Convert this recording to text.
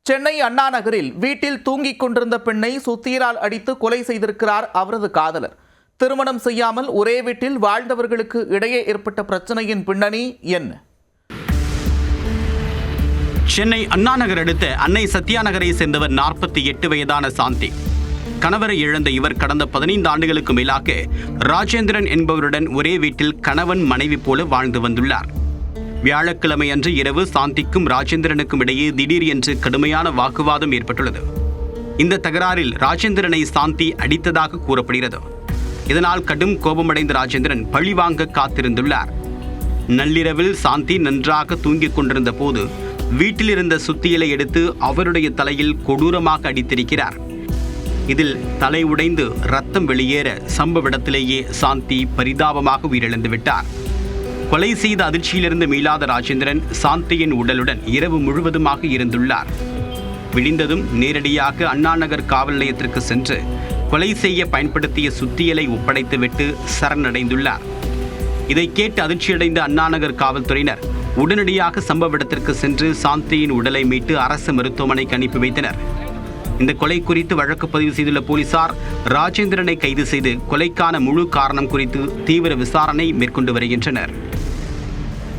சென்னை அண்ணா நகரில் வீட்டில் தூங்கிக் கொண்டிருந்த பெண்ணை சுத்தியலால் அடித்து கொலை செய்திருக்கிறார் அவரது காதலர். திருமணம் செய்யாமல் ஒரே வீட்டில் வாழ்ந்தவர்களுக்கு இடையே ஏற்பட்ட பிரச்சனையின் பின்னணி என்ன? சென்னை அண்ணா நகர் அடுத்த அன்னை சத்யா நகரை சேர்ந்தவர் 48 வயதான சாந்தி. கணவரை இழந்த இவர் கடந்த 15 ஆண்டுகளுக்கு மேலாக ராஜேந்திரன் என்பவருடன் ஒரே வீட்டில் கணவன் மனைவி போல வாழ்ந்து வந்துள்ளார். வியாழக்கிழமை அன்று இரவு சாந்திக்கும் ராஜேந்திரனுக்கும் இடையே திடீர் என்று கடுமையான வாக்குவாதம் ஏற்பட்டுள்ளது. இந்த தகராறில் ராஜேந்திரனை சாந்தி அடித்ததாக கூறப்படுகிறது. இதனால் கடும் கோபமடைந்த ராஜேந்திரன் பழிவாங்க காத்திருந்துள்ளார். நள்ளிரவில் சாந்தி நன்றாக தூங்கிக் கொண்டிருந்த போது வீட்டில் இருந்த சுத்தியலை எடுத்து அவருடைய தலையில் கொடூரமாக அடித்திருக்கிறார். இதில் தலை உடைந்து ரத்தம் வெளியேற சம்பவ இடத்திலேயே சாந்தி பரிதாபமாக உயிரிழந்து விட்டார். கொலை செய்த அதிர்ச்சியிலிருந்து மீளாத ராஜேந்திரன் சாந்தியின் உடலுடன் இரவு முழுவதுமாக இருந்துள்ளார். விடிந்ததும் நேரடியாக அண்ணா நகர் காவல் நிலையத்திற்கு சென்று கொலை செய்ய பயன்படுத்திய சுத்தியலை ஒப்படைத்துவிட்டு சரணடைந்துள்ளார். இதை கேட்டு அதிர்ச்சியடைந்த அண்ணா நகர் காவல்துறையினர் உடனடியாக சம்பவ இடத்திற்கு சென்று சாந்தியின் உடலை மீட்டு அரசு மருத்துவமனைக்கு அனுப்பி வைத்தனர். இந்த கொலை குறித்து வழக்கு பதிவு செய்துள்ள போலீசார் ராஜேந்திரனை கைது செய்து கொலைக்கான முழு காரணம் குறித்து தீவிர விசாரணை மேற்கொண்டு வருகின்றனர்.